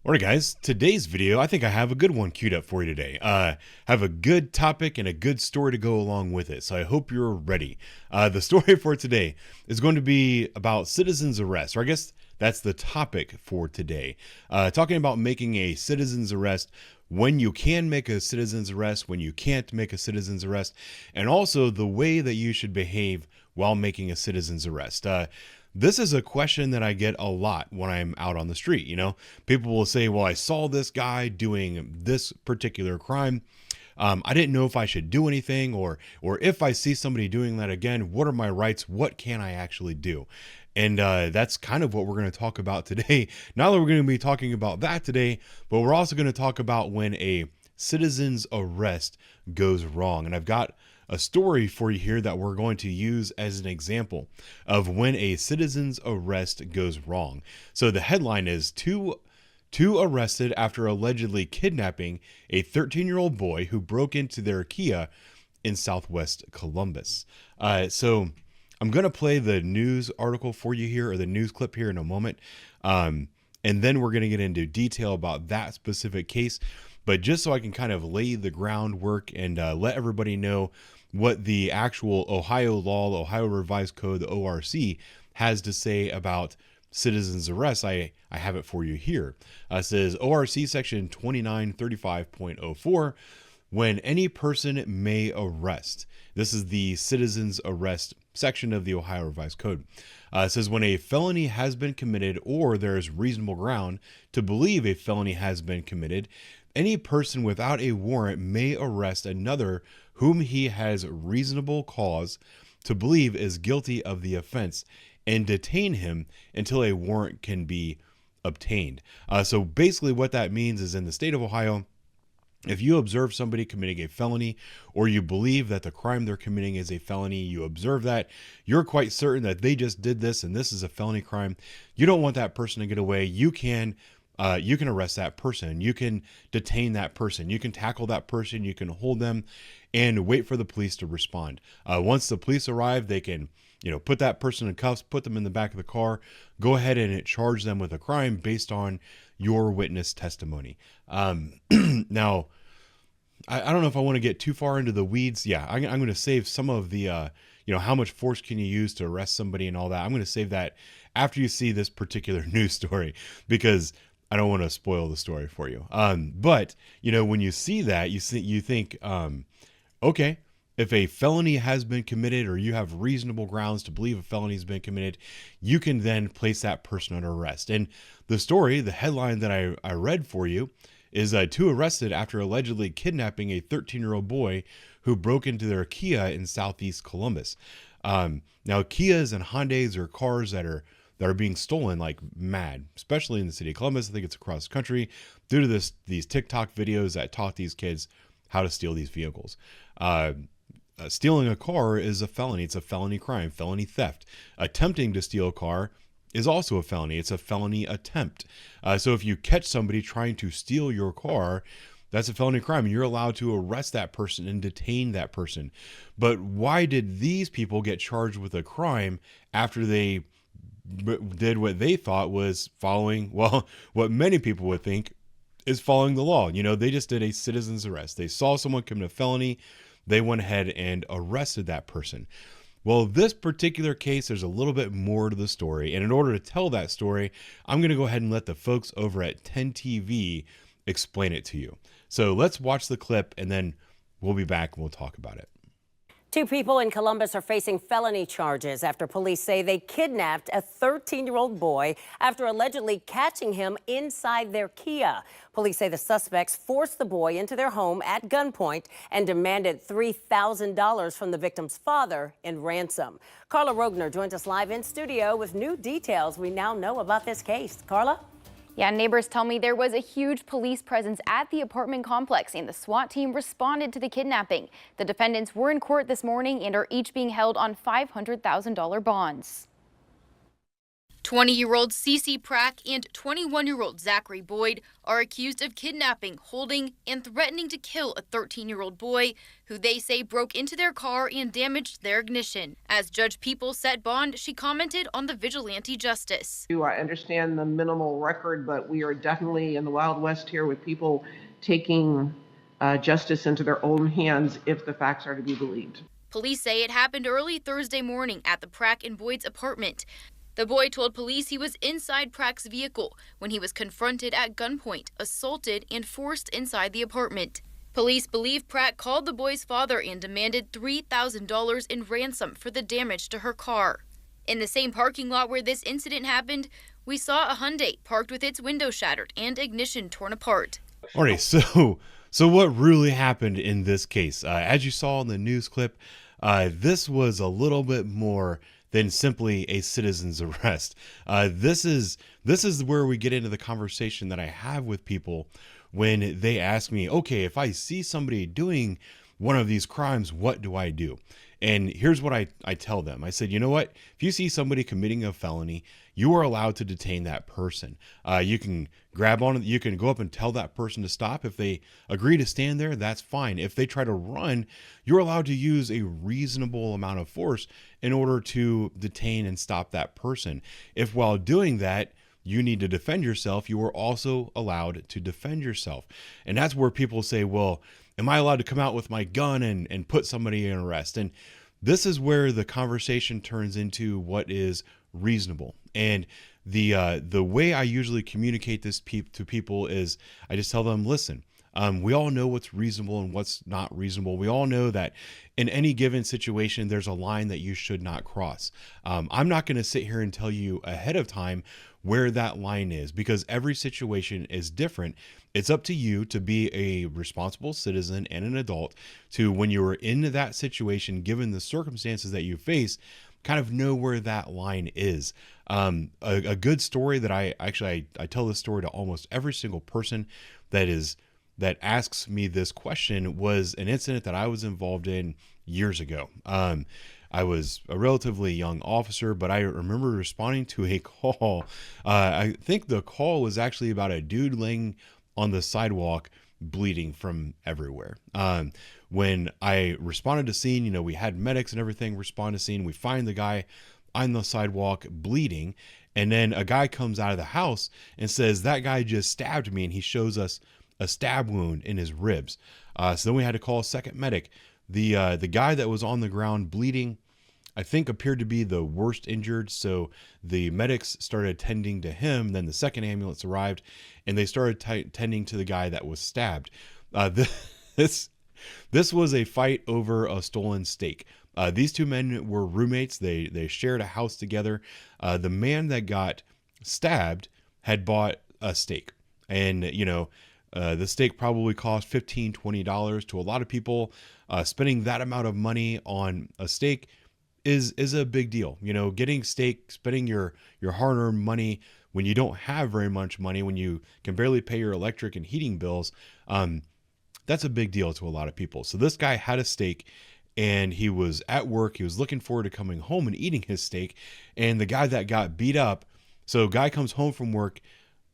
Alright guys, today's video, I think I have a good one queued up for you today. Have a good topic and a good story to go along with it, so I hope you're ready. The story for today is going to be about citizen's arrest, or I guess that's the topic for today. Talking about making a citizen's arrest, when you can make a citizen's arrest, when you can't make a citizen's arrest, and also the way that you should behave while making a citizen's arrest. This is a question that I get a lot when I'm out on the street. You know, people will say, well, I saw this guy doing this particular crime. I didn't know if I should do anything, or if I see somebody doing that again, what are my rights? What can I actually do? And that's kind of what we're going to talk about today. Not that we're going to be talking about that today, but we're also going to talk about when a citizen's arrest goes wrong. And I've got a story for you here that we're going to use as an example of when a citizen's arrest goes wrong. So the headline is two arrested after allegedly kidnapping a 13-year-old boy who broke into their Kia in Southwest Columbus. So I'm going to play the news article for you here, or the news clip here in a moment. And then we're going to get into detail about that specific case. But just so I can kind of lay the groundwork and let everybody know what the actual Ohio law, the Ohio Revised Code, the ORC, has to say about citizen's arrest, I have it for you here. It says ORC section 2935.04, when any person may arrest. This is the citizen's arrest section of the Ohio Revised Code. It says when a felony has been committed or there is reasonable ground to believe a felony has been committed, any person without a warrant may arrest another whom he has reasonable cause to believe is guilty of the offense and detain him until a warrant can be obtained. So basically what that means is, in the state of Ohio, if you observe somebody committing a felony, or you believe that the crime they're committing is a felony, you observe that, you're quite certain that they just did this and this is a felony crime, you don't want that person to get away, you can arrest that person, you can detain that person, you can tackle that person, you can hold them and wait for the police to respond. Once the police arrive, they can, put that person in cuffs, put them in the back of the car, go ahead and charge them with a crime based on your witness testimony. Now, I don't know if I want to get too far into the weeds. Yeah, I'm going to save some of the, how much force can you use to arrest somebody and all that. I'm going to save that after you see this particular news story, because I don't want to spoil the story for you. But, when you see that, you think, okay, if a felony has been committed, or you have reasonable grounds to believe a felony has been committed, you can then place that person under arrest. And the story, the headline that I read for you, is two arrested after allegedly kidnapping a 13-year-old boy who broke into their Kia in Southeast Columbus. Now, Kias and Hyundais are cars that are being stolen like mad, especially in the city of Columbus. I think it's across the country, due to these TikTok videos that taught these kids how to steal these vehicles. Stealing a car is a felony. It's a felony crime, felony theft. Attempting to steal a car is also a felony. It's a felony attempt. So if you catch somebody trying to steal your car, that's a felony crime, and you're allowed to arrest that person and detain that person. But why did these people get charged with a crime after they did what they thought was following, well, what many people would think is following the law? They just did a citizen's arrest. They saw someone commit a felony, they went ahead and arrested that person. Well, this particular case, there's a little bit more to the story. And in order to tell that story, I'm going to go ahead and let the folks over at 10TV explain it to you. So let's watch the clip, and then we'll be back and we'll talk about it. Two people in Columbus are facing felony charges after police say they kidnapped a 13-year-old boy after allegedly catching him inside their Kia. Police say the suspects forced the boy into their home at gunpoint and demanded $3,000 from the victim's father in ransom. Carla Rogner joins us live in studio with new details we now know about this case. Carla? Yeah, neighbors tell me there was a huge police presence at the apartment complex, and the SWAT team responded to the kidnapping. The defendants were in court this morning and are each being held on $500,000 bonds. 20-year-old Cece Prack and 21-year-old Zachary Boyd are accused of kidnapping, holding, and threatening to kill a 13-year-old boy who they say broke into their car and damaged their ignition. As Judge People set bond, she commented on the vigilante justice. I understand the minimal record, but we are definitely in the Wild West here with people taking justice into their own hands if the facts are to be believed. Police say it happened early Thursday morning at the Prack and Boyd's apartment. The boy told police he was inside Prack's vehicle when he was confronted at gunpoint, assaulted, and forced inside the apartment. Police believe Prack called the boy's father and demanded $3,000 in ransom for the damage to her car. In the same parking lot where this incident happened, we saw a Hyundai parked with its window shattered and ignition torn apart. All right, so what really happened in this case? As you saw in the news clip, this was a little bit more than simply a citizen's arrest. This is where we get into the conversation that I have with people when they ask me, okay, if I see somebody doing one of these crimes, what do I do? And here's what I tell them. I said, you know what? If you see somebody committing a felony, you are allowed to detain that person. You can you can go up and tell that person to stop. If they agree to stand there, that's fine. If they try to run, you're allowed to use a reasonable amount of force in order to detain and stop that person. If while doing that, you need to defend yourself, you are also allowed to defend yourself. And that's where people say, well, am I allowed to come out with my gun and put somebody in arrest? And this is where the conversation turns into what is reasonable. And the way I usually communicate this to people is I just tell them, listen, we all know what's reasonable and what's not reasonable. We all know that in any given situation, there's a line that you should not cross. I'm not going to sit here and tell you ahead of time where that line is because every situation is different. It's up to you to be a responsible citizen and an adult to, when you're in that situation, given the circumstances that you face, kind of know where that line is. A good story that I tell this story to almost every single person that asks me this question was an incident that I was involved in years ago. I was a relatively young officer, but I remember responding to a call. I think the call was actually about a dude laying on the sidewalk bleeding from everywhere. When I responded to scene, we had medics and everything respond to scene. We find the guy on the sidewalk bleeding, and then a guy comes out of the house and says, that guy just stabbed me, and he shows us a stab wound in his ribs. So then we had to call a second medic. The guy that was on the ground bleeding, I think, appeared to be the worst injured. So the medics started tending to him. Then the second ambulance arrived, and they started tending to the guy that was stabbed. This was a fight over a stolen steak. These two men were roommates. They shared a house together. The man that got stabbed had bought a steak, and the steak probably cost $15, $20 to a lot of people. Spending that amount of money on a steak is a big deal. Getting steak, spending your hard-earned money when you don't have very much money, when you can barely pay your electric and heating bills, that's a big deal to a lot of people. So this guy had a steak, and he was at work. He was looking forward to coming home and eating his steak. And the guy that got beat up, so guy comes home from work,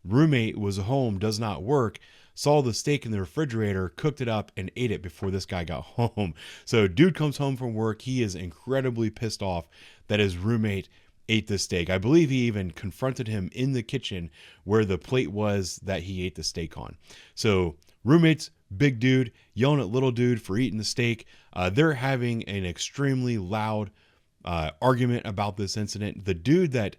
roommate was home, does not work, saw the steak in the refrigerator, cooked it up, and ate it before this guy got home. So dude comes home from work. He is incredibly pissed off that his roommate ate the steak. I believe he even confronted him in the kitchen where the plate was that he ate the steak on. So roommate's big dude yelling at little dude for eating the steak. They're having an extremely loud argument about this incident. The dude that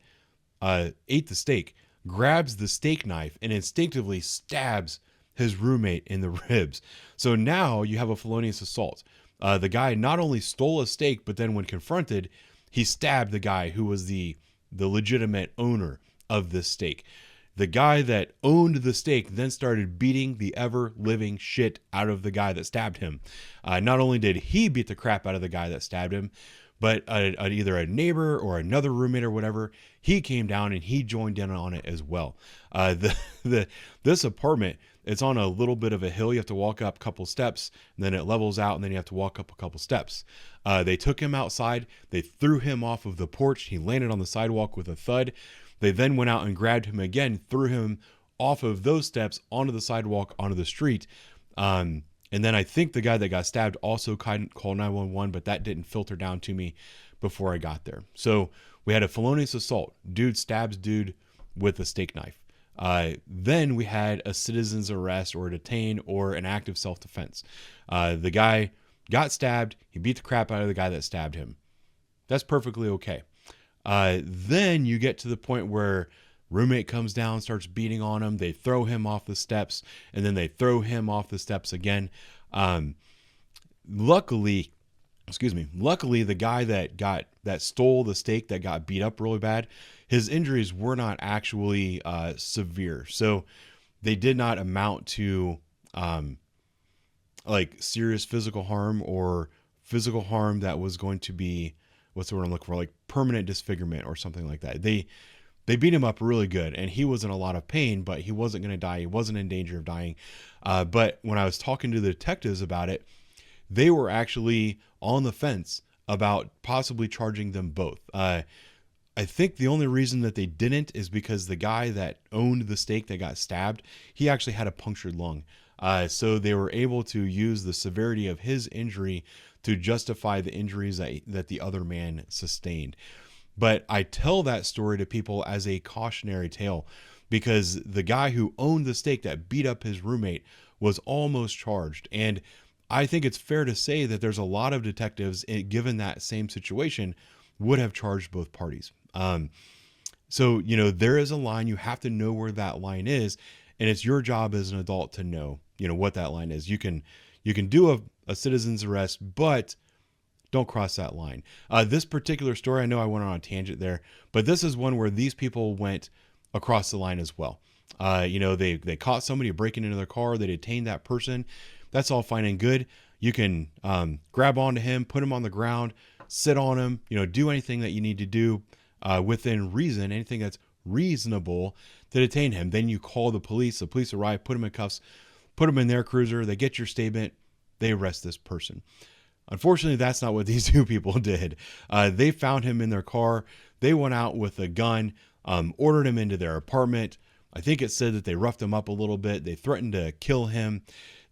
ate the steak grabs the steak knife and instinctively stabs his roommate in the ribs. So now you have a felonious assault. The guy not only stole a steak, but then when confronted, he stabbed the guy who was the legitimate owner of this steak. The guy that owned the steak then started beating the ever-living shit out of the guy that stabbed him. Not only did he beat the crap out of the guy that stabbed him, but either a neighbor or another roommate or whatever, he came down and he joined in on it as well. This apartment, it's on a little bit of a hill. You have to walk up a couple steps, and then it levels out, and then you have to walk up a couple steps. They took him outside. They threw him off of the porch. He landed on the sidewalk with a thud. They then went out and grabbed him again, threw him off of those steps onto the sidewalk, onto the street. And then I think the guy that got stabbed also called 911, but that didn't filter down to me before I got there. So we had a felonious assault. Dude stabs dude with a steak knife. Then we had a citizen's arrest or a detain or an act of self-defense. The guy got stabbed. He beat the crap out of the guy that stabbed him. That's perfectly okay. Then you get to the point where roommate comes down, starts beating on him. They throw him off the steps, and then they throw him off the steps again. Luckily, the guy that stole the steak, that got beat up really bad, his injuries were not actually severe. So they did not amount to like serious physical harm or physical harm that was going to be, what's the word I'm looking for, like permanent disfigurement or something like that. They beat him up really good, and he was in a lot of pain, but he wasn't going to die. He wasn't in danger of dying. But when I was talking to the detectives about it, they were actually on the fence about possibly charging them both. I think the only reason that they didn't is because the guy that owned the steak that got stabbed, he actually had a punctured lung. So they were able to use the severity of his injury to justify the injuries that the other man sustained. But I tell that story to people as a cautionary tale because the guy who owned the steak that beat up his roommate was almost charged. And I think it's fair to say that there's a lot of detectives, given that same situation, would have charged both parties. So, you know, there is a line. You have to know where that line is. And it's your job as an adult to know, you know, what that line is. You can do a citizen's arrest, but don't cross that line. This particular story, I know I went on a tangent there, but this is one where these people went across the line as well. You know, they caught somebody breaking into their car. They detained that person. That's all fine and good. You can grab onto him, put him on the ground, sit on him, you know, do anything that you need to do within reason, anything that's reasonable to detain him. Then you call the police. The police arrive, put him in cuffs, put him in their cruiser. They get your statement. They arrest this person. Unfortunately, that's not what these two people did. They found him in their car. They went out with a gun, ordered him into their apartment. I think it said that they roughed him up a little bit. They threatened to kill him.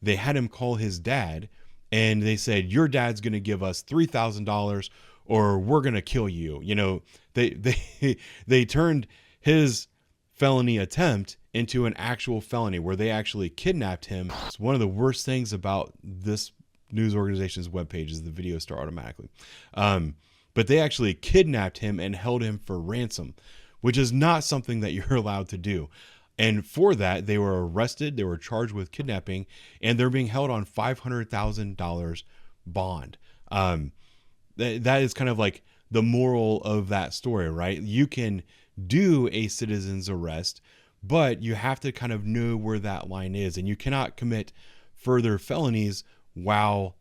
They had him call his dad, and they said, your dad's going to give us $3,000 or we're going to kill you. You know, they turned his felony attempt into an actual felony where they actually kidnapped him. It's one of the worst things about this news organization's webpage is the videos start automatically. But they actually kidnapped him and held him for ransom, which is not something that you're allowed to do. And for that, they were arrested, they were charged with kidnapping, and they're being held on $500,000 bond. That is kind of like the moral of that story, right? You can do a citizen's arrest, but you have to kind of know where that line is, and you cannot commit further felonies while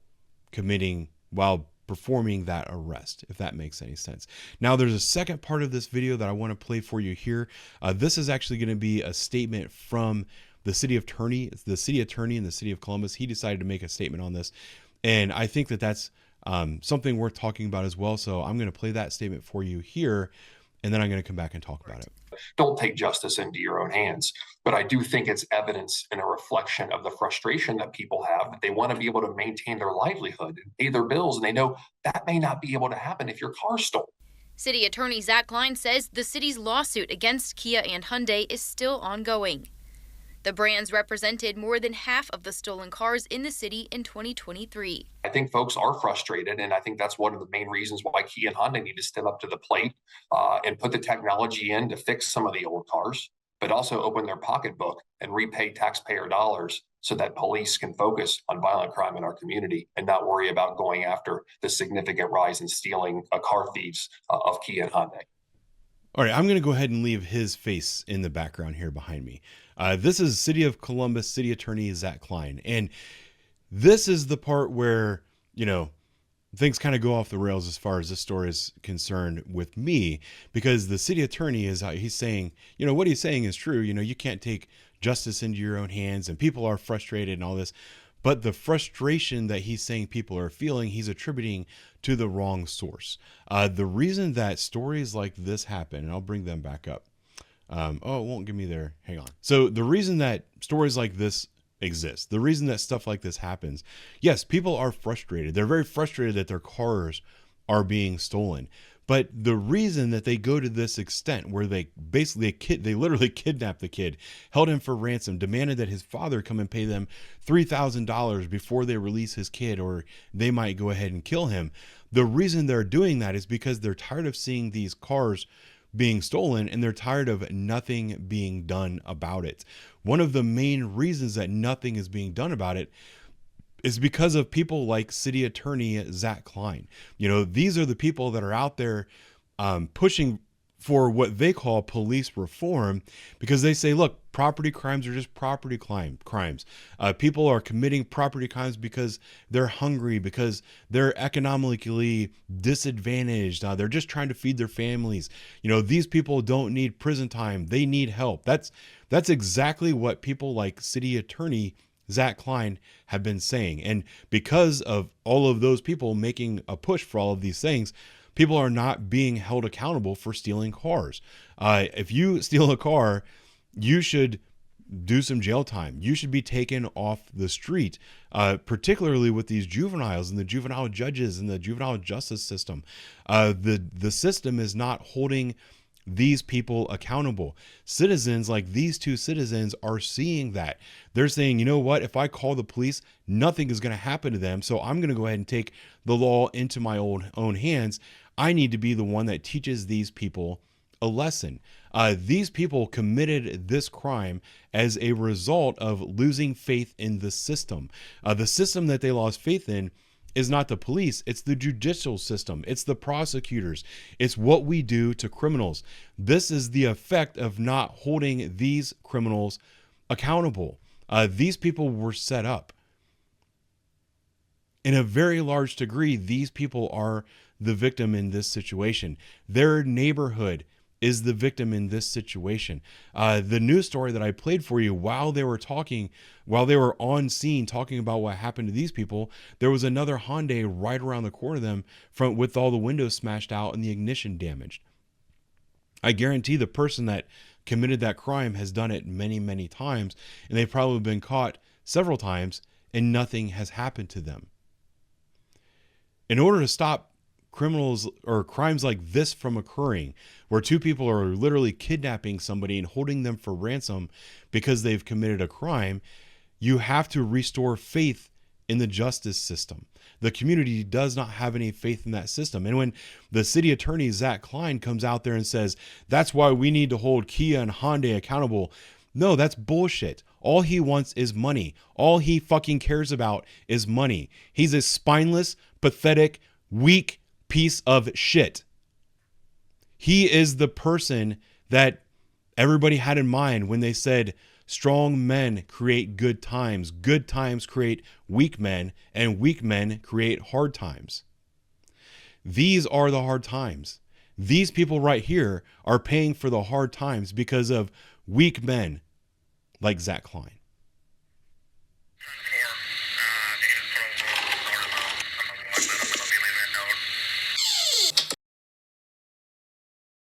performing that arrest, if that makes any sense. Now, there's a second part of this video that I want to play for you here. This is actually going to be a statement from the city attorney. It's the city attorney in the city of Columbus. He decided to make a statement on this, and I think that that's something worth talking about as well. So I'm going to play that statement for you here, and then I'm going to come back and talk about it. Don't take justice into your own hands. But I do think it's evidence and a reflection of the frustration that people have, that they want to be able to maintain their livelihood and pay their bills, and they know that may not be able to happen if your car's stolen. City Attorney Zach Klein says the city's lawsuit against Kia and Hyundai is still ongoing. The brands represented more than half of the stolen cars in the city in 2023. I think folks are frustrated, and I think that's one of the main reasons why Kia and Hyundai need to step up to the plate and put the technology in to fix some of the old cars, but also open their pocketbook and repay taxpayer dollars so that police can focus on violent crime in our community and not worry about going after the significant rise in stealing car thieves of Kia and Hyundai. All right, I'm going to go ahead and leave his face in the background here behind me. This is City of Columbus City Attorney Zach Klein. And this is the part where, you know, things kind of go off the rails as far as this story is concerned with me, because the city attorney he's saying, you know, what he's saying is true. You know, you can't take justice into your own hands, and people are frustrated and all this. But the frustration that he's saying people are feeling, he's attributing to the wrong source. The reason that stories like this happen, and I'll bring them back up. Oh, it won't give me their, hang on. So the reason that stories like this exist, the reason that stuff like this happens, yes, people are frustrated. They're very frustrated that their cars are being stolen. But the reason that they go to this extent where they basically they literally kidnapped the kid, held him for ransom, demanded that his father come and pay them $3,000 before they release his kid, or they might go ahead and kill him. The reason they're doing that is because they're tired of seeing these cars being stolen, and they're tired of nothing being done about it. One of the main reasons that nothing is being done about it is because of people like City Attorney Zach Klein. You know, these are the people that are out there pushing for what they call police reform, because they say, look, property crimes are just property crimes. People are committing property crimes because they're hungry, because they're economically disadvantaged. They're just trying to feed their families. You know, these people don't need prison time. They need help. That's exactly what people like City Attorney Zach Klein have been saying. And because of all of those people making a push for all of these things, people are not being held accountable for stealing cars. If you steal a car, you should do some jail time. You should be taken off the street, particularly with these juveniles and the juvenile judges and the juvenile justice system. The system is not holding these people accountable. Citizens like these two citizens are seeing that. They're saying, you know what, if I call the police, nothing is going to happen to them. So I'm going to go ahead and take the law into my own hands. I need to be the one that teaches these people a lesson. These people committed this crime as a result of losing faith in the system. The system that they lost faith in is not the police, it's the judicial system, it's the prosecutors, it's what we do to criminals. This is the effect of not holding these criminals accountable. These people were set up. In a very large degree, these people are the victim in this situation. Their neighborhood is the victim in this situation. The news story that I played for you while they were on scene talking about what happened to these people, there was another Hyundai right around the corner of them with all the windows smashed out and the ignition damaged. I guarantee the person that committed that crime has done it many, many times, and they've probably been caught several times and nothing has happened to them. In order to stop criminals or crimes like this from occurring, where two people are literally kidnapping somebody and holding them for ransom because they've committed a crime, you have to restore faith in the justice system. The community does not have any faith in that system. And when the city attorney, Zach Klein, comes out there and says, that's why we need to hold Kia and Hyundai accountable. No, that's bullshit. All he wants is money. All he fucking cares about is money. He's a spineless, pathetic, weak piece of shit. He is the person that everybody had in mind when they said strong men create good times create weak men, and weak men create hard times. These are the hard times. These people right here are paying for the hard times because of weak men like Zach Klein.